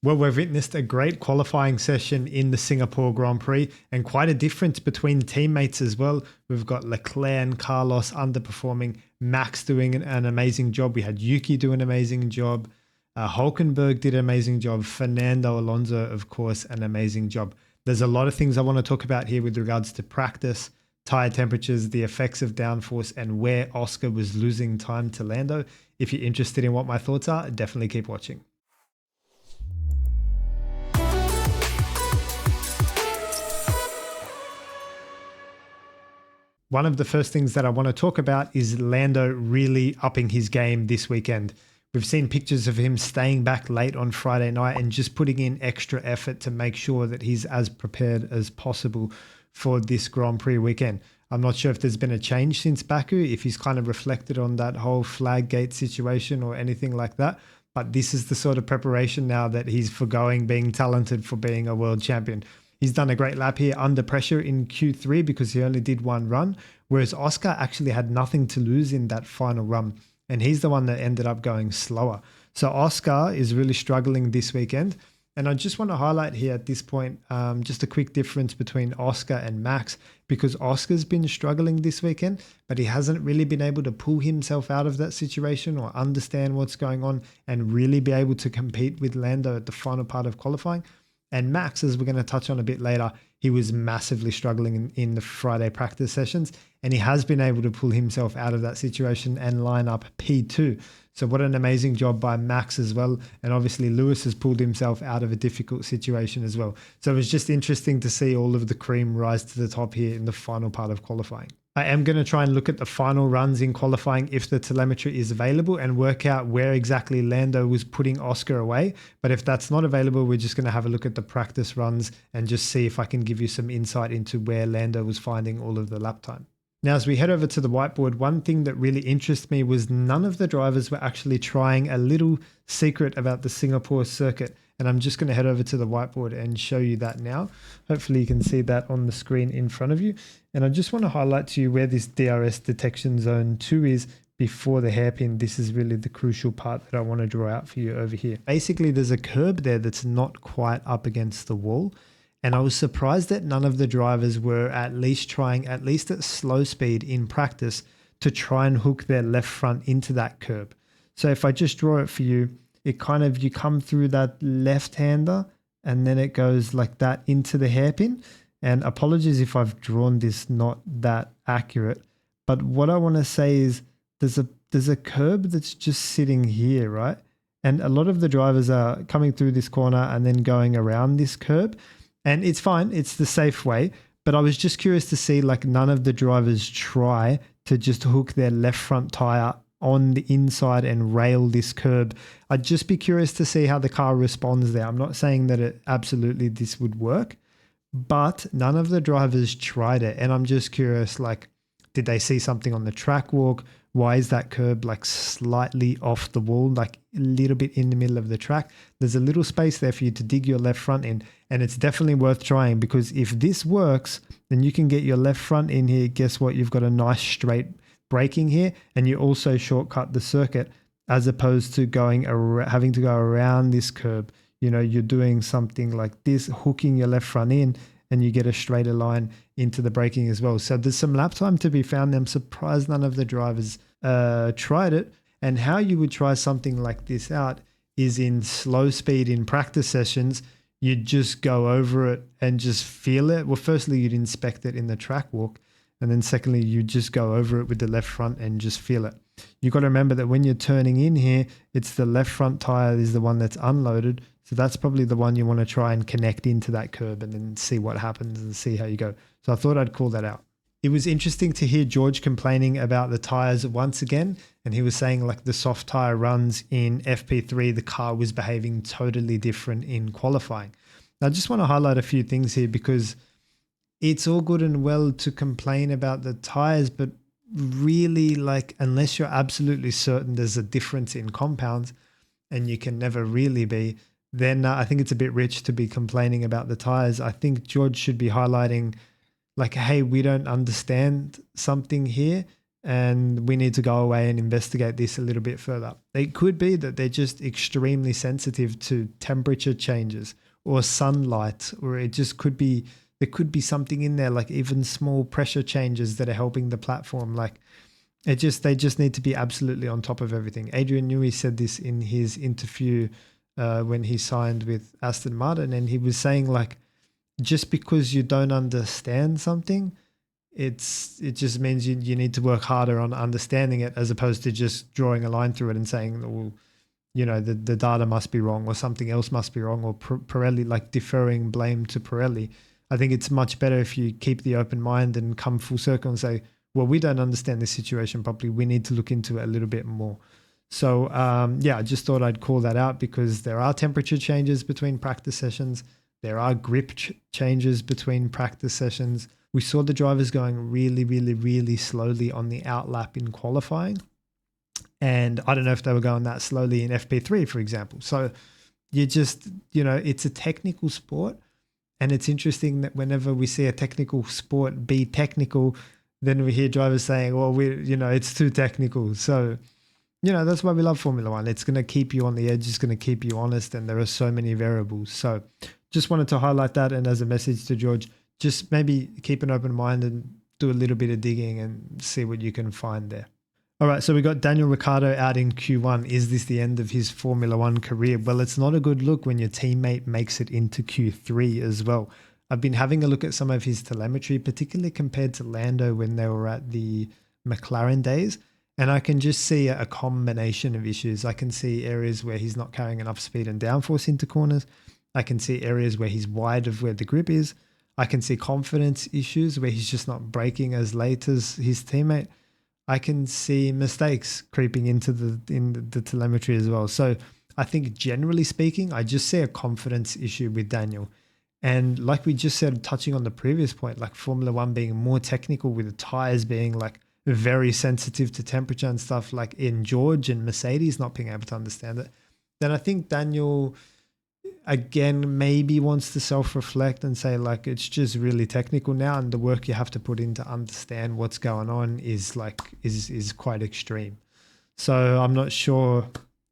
Well, we've witnessed a great qualifying session in the Singapore Grand Prix and quite a difference between teammates as well. We've got Leclerc and Carlos underperforming, Max doing an amazing job. We had Yuki do an amazing job. Hulkenberg did an amazing job. Fernando Alonso, of course, an amazing job. There's a lot of things I want to talk about here with regards to practice, tire temperatures, the effects of downforce, and where Oscar was losing time to Lando. If you're interested in what my thoughts are, definitely keep watching. One of the first things that I want to talk about is Lando really upping his game this weekend. We've seen pictures of him staying back late on Friday night and just putting in extra effort to make sure that he's as prepared as possible for this Grand Prix weekend. I'm not sure if there's been a change since Baku, if he's kind of reflected on that whole flag gate situation or anything like that. But this is the sort of preparation now that he's forgoing being talented for being a world champion. He's done a great lap here under pressure in Q3 because he only did one run, whereas Oscar actually had nothing to lose in that final run, and he's the one that ended up going slower. So Oscar is really struggling this weekend, and I just want to highlight here at this point just a quick difference between Oscar and Max, because Oscar's been struggling this weekend, but he hasn't really been able to pull himself out of that situation or understand what's going on and really be able to compete with Lando at the final part of qualifying. And Max, as we're going to touch on a bit later, he was massively struggling in the Friday practice sessions, and he has been able to pull himself out of that situation and line up P2. So what an amazing job by Max as well. And obviously Lewis has pulled himself out of a difficult situation as well. So it was just interesting to see all of the cream rise to the top here in the final part of qualifying. I am going to try and look at the final runs in qualifying if the telemetry is available and work out where exactly Lando was putting Oscar away. But if that's not available, we're just going to have a look at the practice runs and just see if I can give you some insight into where Lando was finding all of the lap time. Now, as we head over to the whiteboard, one thing that really interests me was none of the drivers were actually trying a little secret about the Singapore circuit. And I'm just going to head over to the whiteboard and show you that now. Hopefully you can see that on the screen in front of you. And I just want to highlight to you where this DRS detection zone 2 is before the hairpin. This is really the crucial part that I want to draw out for you over here. Basically, there's a curb there that's not quite up against the wall. And I was surprised that none of the drivers were at least trying, at least at slow speed in practice, to try and hook their left front into that curb. So if I just draw it for you, it kind of, you come through that left-hander and then it goes like that into the hairpin. And apologies if I've drawn this not that accurate, but what I want to say is there's a curb that's just sitting here, right? And a lot of the drivers are coming through this corner and then going around this curb. And it's fine, it's the safe way. But I was just curious to see, like, none of the drivers try to just hook their left front tire on the inside and rail this curb. I'd just be curious to see how the car responds there. I'm not saying that it absolutely this would work, but none of the drivers tried it. And I'm just curious, like, did they see something on the track walk? Why is that curb like slightly off the wall, like a little bit in the middle of the track? There's a little space there for you to dig your left front in, and it's definitely worth trying, because if this works, then you can get your left front in here. Guess what? You've got a nice straight braking here, and you also shortcut the circuit as opposed to having to go around this curb. You know, you're doing something like this, hooking your left front in, and you get a straighter line into the braking as well. So there's some lap time to be found. I'm surprised none of the drivers tried it. And how you would try something like this out is in slow speed in practice sessions. You'd just go over it and just feel it. Well, firstly, you'd inspect it in the track walk. And then secondly, you just go over it with the left front and just feel it. You've got to remember that when you're turning in here, it's the left front tire is the one that's unloaded. So that's probably the one you want to try and connect into that curb and then see what happens and see how you go. So I thought I'd call that out. It was interesting to hear George complaining about the tires once again. And he was saying, like, the soft tire runs in FP3, the car was behaving totally different in qualifying. Now, I just want to highlight a few things here, because it's all good and well to complain about the tires, but really, like, unless you're absolutely certain there's a difference in compounds, and you can never really be, then I think it's a bit rich to be complaining about the tires. I think George should be highlighting, like, hey, we don't understand something here. and we need to go away and investigate this a little bit further. It could be that they're just extremely sensitive to temperature changes or sunlight, or it just could be, there could be something in there, like even small pressure changes that are helping the platform. Like they just need to be absolutely on top of everything. Adrian Newey said this in his interview when he signed with Aston Martin, and he was saying like, just because you don't understand something, it just means you need to work harder on understanding it, as opposed to just drawing a line through it and saying, well, you know, the data must be wrong or something else must be wrong, or Pirelli, like deferring blame to Pirelli. I think it's much better if you keep the open mind and come full circle and say, well, we don't understand this situation properly. We need to look into it a little bit more. So, I just thought I'd call that out, because there are temperature changes between practice sessions. There are grip changes between practice sessions. We saw the drivers going really, really, really slowly on the outlap in qualifying. And I don't know if they were going that slowly in FP3, for example. So you just, it's a technical sport. And it's interesting that whenever we see a technical sport be technical, then we hear drivers saying, well, it's too technical. So, that's why we love Formula One. It's going to keep you on the edge. It's going to keep you honest. And there are so many variables. So just wanted to highlight that. And as a message to George, just maybe keep an open mind and do a little bit of digging and see what you can find there. All right, so we got Daniel Ricciardo out in Q1. Is this the end of his Formula One career? Well, it's not a good look when your teammate makes it into Q3 as well. I've been having a look at some of his telemetry, particularly compared to Lando when they were at the McLaren days, and I can just see a combination of issues. I can see areas where he's not carrying enough speed and downforce into corners. I can see areas where he's wide of where the grip is. I can see confidence issues where he's just not braking as late as his teammate. I can see mistakes creeping into the telemetry as well. So I think generally speaking, I just see a confidence issue with Daniel. And like we just said, touching on the previous point, like Formula One being more technical with the tires being like very sensitive to temperature and stuff, like in George and Mercedes not being able to understand it, then I think Daniel, again, maybe wants to self-reflect and say like, it's just really technical now, and the work you have to put in to understand what's going on is quite extreme. So I'm not sure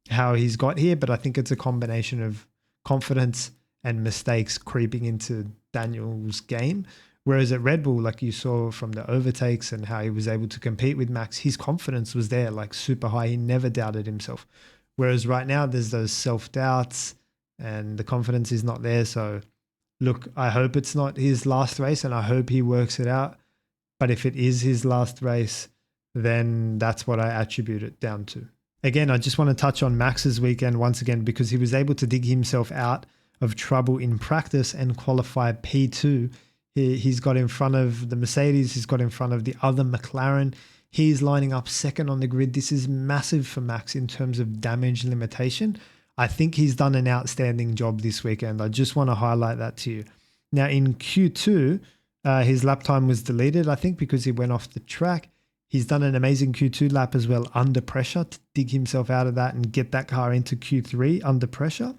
how he's got here, but I think it's a combination of confidence and mistakes creeping into Daniel's game. Whereas at Red Bull, like you saw from the overtakes and how he was able to compete with Max, his confidence was there, like super high. He never doubted himself. Whereas right now there's those self-doubts and the confidence is not there. So look, I hope it's not his last race and I hope he works it out. But if it is his last race, then that's what I attribute it down to. Again, I just want to touch on Max's weekend once again, because he was able to dig himself out of trouble in practice and qualify P2. He's got in front of the Mercedes. He's got in front of the other McLaren. He's lining up second on the grid. This is massive for Max in terms of damage limitation. I think he's done an outstanding job this weekend. I just want to highlight that to you. Now in Q2, his lap time was deleted, I think because he went off the track. He's done an amazing Q2 lap as well under pressure to dig himself out of that and get that car into Q3 under pressure.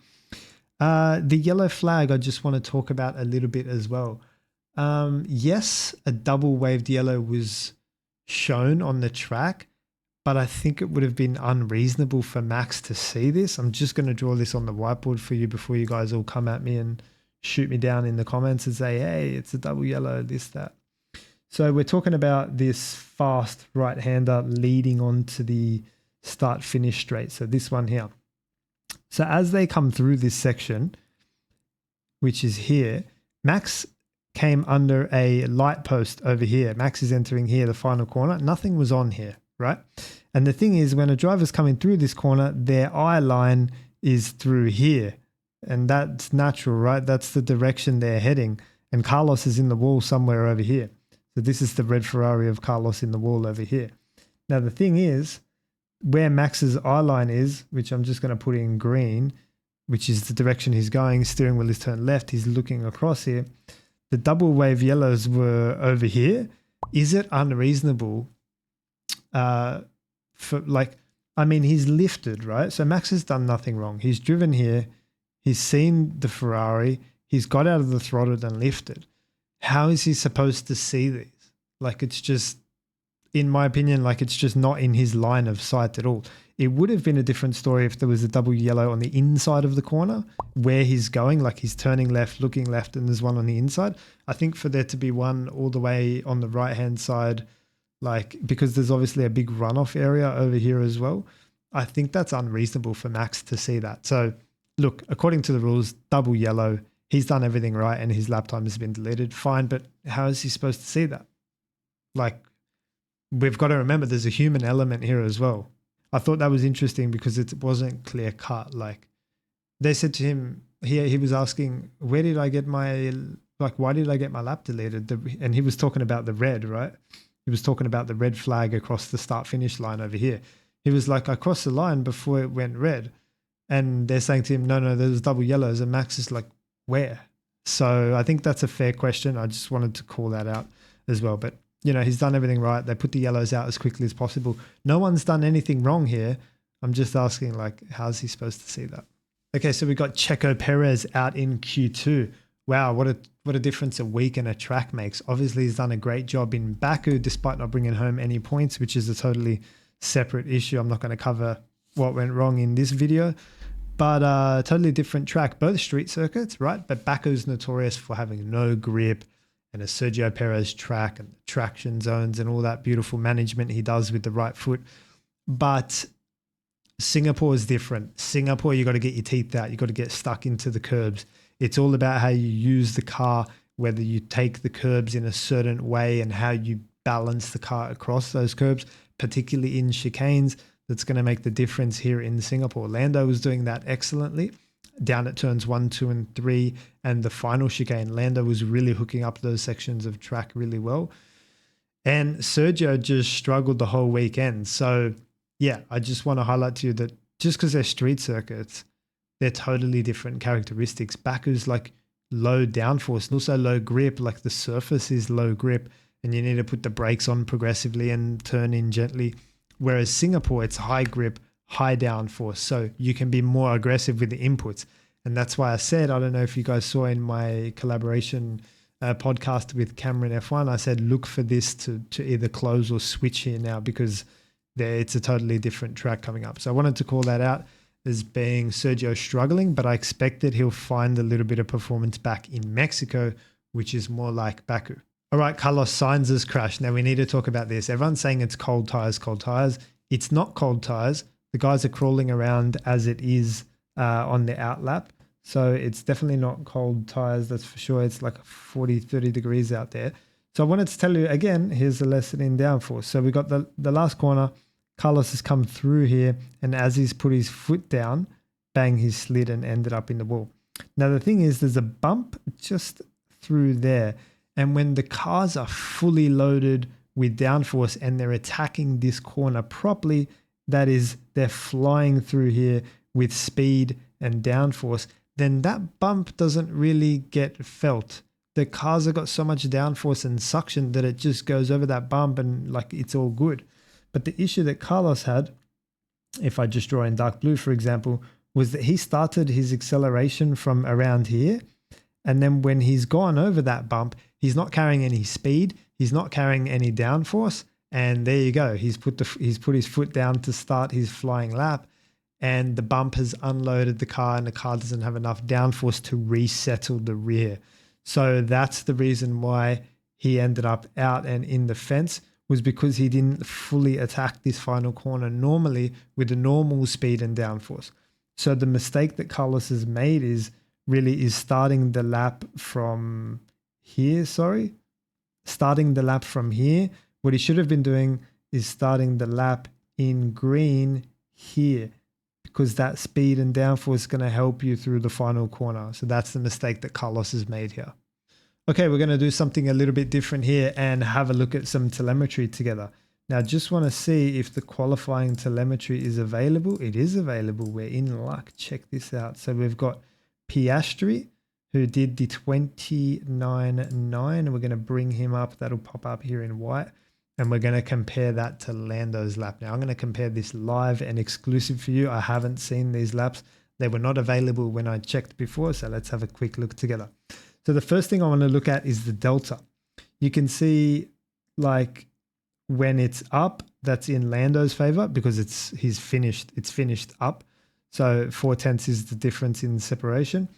The yellow flag I just want to talk about a little bit as well. Yes, a double waved yellow was shown on the track, but I think it would have been unreasonable for Max to see this. I'm just going to draw this on the whiteboard for you before you guys all come at me and shoot me down in the comments and say, hey, it's a double yellow, this, that. So we're talking about this fast right-hander leading on to the start-finish straight. So this one here. So as they come through this section, which is here, Max came under a light post over here. Max is entering here, the final corner. Nothing was on here, right? And the thing is, when a driver's coming through this corner, their eye line is through here. And that's natural, right? That's the direction they're heading. And Carlos is in the wall somewhere over here. So this is the red Ferrari of Carlos in the wall over here. Now, the thing is, where Max's eye line is, which I'm just going to put in green, which is the direction he's going, steering wheel is turned left, he's looking across here. The double wave yellows were over here. Is it unreasonable he's lifted, right? So Max has done nothing wrong. He's driven here. He's seen the Ferrari. He's got out of the throttle and lifted. How is he supposed to see these? Like, it's just in my opinion, like it's just not in his line of sight at all. It would have been a different story if there was a double yellow on the inside of the corner where he's going, like he's turning left, looking left, and there's one on the inside. I think for there to be one all the way on the right-hand side, like because there's obviously a big runoff area over here as well, I think that's unreasonable for Max to see that. So look, according to the rules, double yellow, he's done everything right and his lap time has been deleted. Fine, but how is he supposed to see that? Like, we've got to remember there's a human element here as well. I thought that was interesting because it wasn't clear cut. Like they said to him, he was asking, why did I get my lap deleted? And he was talking about the red, right? He was talking about the red flag across the start finish line over here. He was like, I crossed the line before it went red. And they're saying to him, no, there's double yellows. And Max is like, where? So I think that's a fair question. I just wanted to call that out as well. But you know, he's done everything right. They put the yellows out as quickly as possible. No one's done anything wrong here. I'm just asking, like, how's he supposed to see that? Okay, so we got Checo Perez out in Q2. Wow, what a difference a week and a track makes. Obviously, he's done a great job in Baku despite not bringing home any points, which is a totally separate issue. I'm not going to cover what went wrong in this video, but totally different track, both street circuits, right? But Baku's notorious for having no grip, and a Sergio Perez track and traction zones and all that beautiful management he does with the right foot. But Singapore is different. Singapore, you got to get your teeth out. You got to get stuck into the curbs. It's all about how you use the car, whether you take the curbs in a certain way and how you balance the car across those curbs, particularly in chicanes. That's going to make the difference here in Singapore. Lando was doing that excellently down at turns 1, 2, and 3, and the final chicane. Lando was really hooking up those sections of track really well. And Sergio just struggled the whole weekend. So yeah, I just want to highlight to you that just because they're street circuits, they're totally different characteristics. Baku's like low downforce and also low grip, like the surface is low grip and you need to put the brakes on progressively and turn in gently. Whereas Singapore, it's high grip, high downforce, so you can be more aggressive with the inputs. And that's why I said, I don't know if you guys saw in my collaboration podcast with Cameron F1, I said, look for this to either close or switch here now because it's a totally different track coming up. So I wanted to call that out as being Sergio struggling, but I expect that he'll find a little bit of performance back in Mexico, which is more like Baku. All right, Carlos Sainz's crash. Now we need to talk about this. Everyone's saying it's cold tires, cold tires. It's not cold tires. The guys are crawling around as it is on the out lap. So it's definitely not cold tires, that's for sure. It's like 40, 30 degrees out there. So I wanted to tell you, again, here's the lesson in downforce. So we got the last corner. Carlos has come through here, and as he's put his foot down, bang, he slid and ended up in the wall. Now the thing is, there's a bump just through there. And when the cars are fully loaded with downforce and they're attacking this corner properly, that is, they're flying through here with speed and downforce, then that bump doesn't really get felt. The cars have got so much downforce and suction that it just goes over that bump and like it's all good. But the issue that Carlos had, if I just draw in dark blue, for example, was that he started his acceleration from around here. And then when he's gone over that bump, he's not carrying any speed. He's not carrying any downforce. And there you go. He's put his foot down to start his flying lap. And the bump has unloaded the car and the car doesn't have enough downforce to resettle the rear. So that's the reason why he ended up out and in the fence, was because he didn't fully attack this final corner normally with the normal speed and downforce. So the mistake that Carlos has made is starting the lap from here, starting the lap from here. What he should have been doing is starting the lap in green here, because that speed and downforce is going to help you through the final corner. So that's the mistake that Carlos has made here. Okay, we're going to do something a little bit different here and have a look at some telemetry together. Now, just want to see if the qualifying telemetry is available. It is available. We're in luck. Check this out. So we've got Piastri, who did the 29.9. We're going to bring him up. That'll pop up here in white. And we're going to compare that to Lando's lap. Now, I'm going to compare this live and exclusive for you. I haven't seen these laps. They were not available when I checked before. So let's have a quick look together. So the first thing I want to look at is the delta. You can see like when it's up, that's in Lando's favor because it's finished up. So 4/10 is the difference in separation.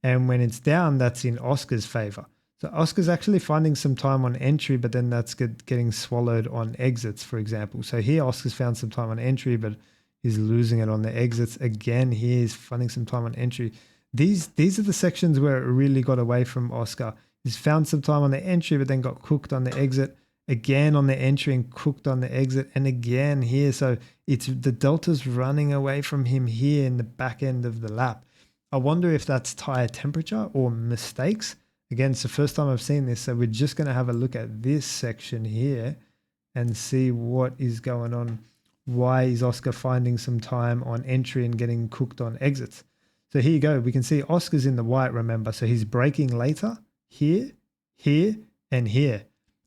And when it's down, that's in Oscar's favor. So Oscar's actually finding some time on entry, but then that's getting swallowed on exits, for example. So here Oscar's found some time on entry, but he's losing it on the exits. Again, here he's finding some time on entry. These are the sections where it really got away from Oscar. He's found some time on the entry, but then got cooked on the exit. Again on the entry and cooked on the exit, and again here. So it's the delta's running away from him here in the back end of the lap. I wonder if that's tire temperature or mistakes. Again, it's the first time I've seen this, so we're just going to have a look at this section here and see what is going on. Why is Oscar finding some time on entry and getting cooked on exits? So here you go. We can see Oscar's in the white, remember. So he's braking later here, here, and here.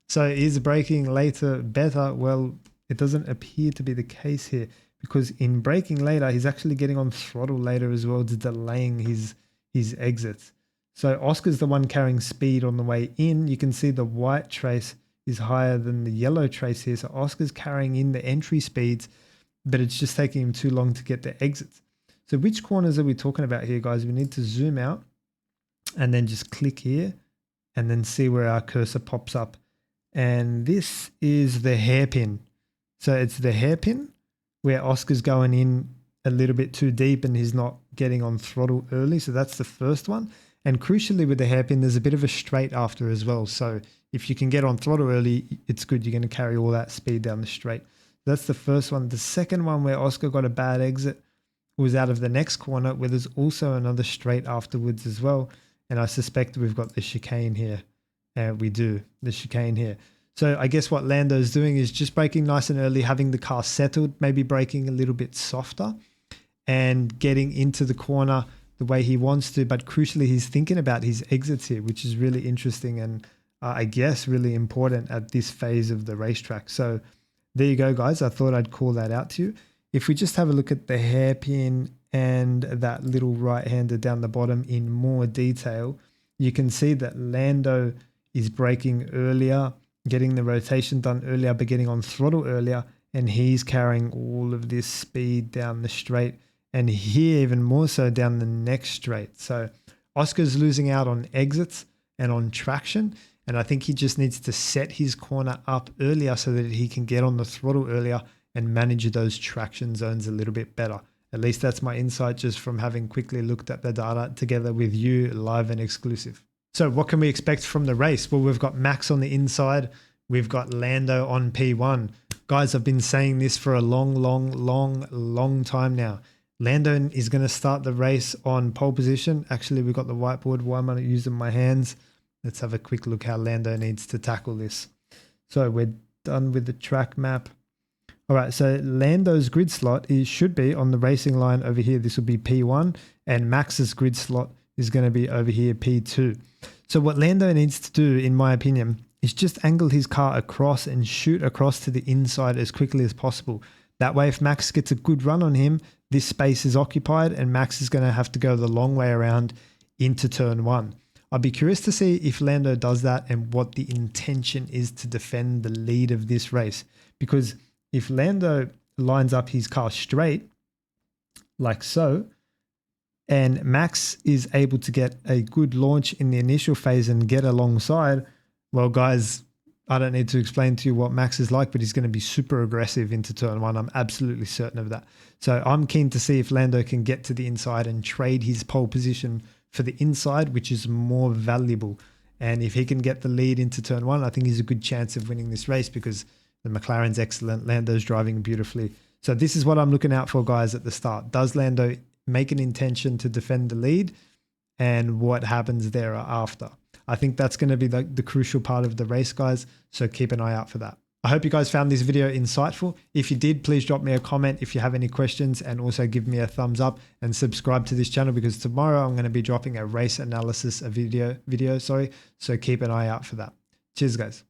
So is braking later better? Well, it doesn't appear to be the case here, because in braking later, he's actually getting on throttle later as well, to delaying his exits. So Oscar's the one carrying speed on the way in. You can see the white trace is higher than the yellow trace here. So Oscar's carrying in the entry speeds, but it's just taking him too long to get the exits. So which corners are we talking about here, guys? We need to zoom out and then just click here and then see where our cursor pops up. And this is the hairpin. So it's the hairpin where Oscar's going in a little bit too deep and he's not getting on throttle early. So that's the first one. And crucially with the hairpin, there's a bit of a straight after as well. So if you can get on throttle early, it's good. You're going to carry all that speed down the straight. That's the first one. The second one where Oscar got a bad exit was out of the next corner, where there's also another straight afterwards as well. And I suspect we've got the chicane here. We do, the chicane here. So I guess what Lando's doing is just braking nice and early, having the car settled, maybe braking a little bit softer and getting into the corner the way he wants to. But crucially, he's thinking about his exits here, which is really interesting and I guess really important at this phase of the racetrack. So there you go, guys. I thought I'd call that out to you. If we just have a look at the hairpin and that little right-hander down the bottom in more detail, you can see that Lando is braking earlier, getting the rotation done earlier, but getting on throttle earlier, and he's carrying all of this speed down the straight, and here even more so down the next straight. So Oscar's losing out on exits and on traction, and I think he just needs to set his corner up earlier so that he can get on the throttle earlier and manage those traction zones a little bit better. At least that's my insight just from having quickly looked at the data together with you live and exclusive. So what can we expect from the race? Well, we've got Max on the inside. We've got Lando on P1. Guys, I've been saying this for a long time now. Lando is going to start the race on pole position. Actually, we've got the whiteboard. Why am I not using my hands? Let's have a quick look how Lando needs to tackle this. So we're done with the track map. All right, so Lando's grid slot should be on the racing line over here. This will be P1, and Max's grid slot is going to be over here, P2. So what Lando needs to do, in my opinion, is just angle his car across and shoot across to the inside as quickly as possible. That way, if Max gets a good run on him, this space is occupied and Max is going to have to go the long way around into turn one. I'd be curious to see if Lando does that and what the intention is to defend the lead of this race. Because if Lando lines up his car straight, like so, and Max is able to get a good launch in the initial phase and get alongside, well, guys, I don't need to explain to you what Max is like, but he's going to be super aggressive into turn one. I'm absolutely certain of that. So I'm keen to see if Lando can get to the inside and trade his pole position for the inside, which is more valuable. And if he can get the lead into turn one, I think he's a good chance of winning this race because the McLaren's excellent. Lando's driving beautifully. So this is what I'm looking out for, guys, at the start. Does Lando make an intention to defend the lead, and what happens thereafter? I think that's going to be the crucial part of the race, guys. So keep an eye out for that. I hope you guys found this video insightful. If you did, please drop me a comment if you have any questions, and also give me a thumbs up and subscribe to this channel, because tomorrow I'm going to be dropping a race analysis video. So keep an eye out for that. Cheers, guys.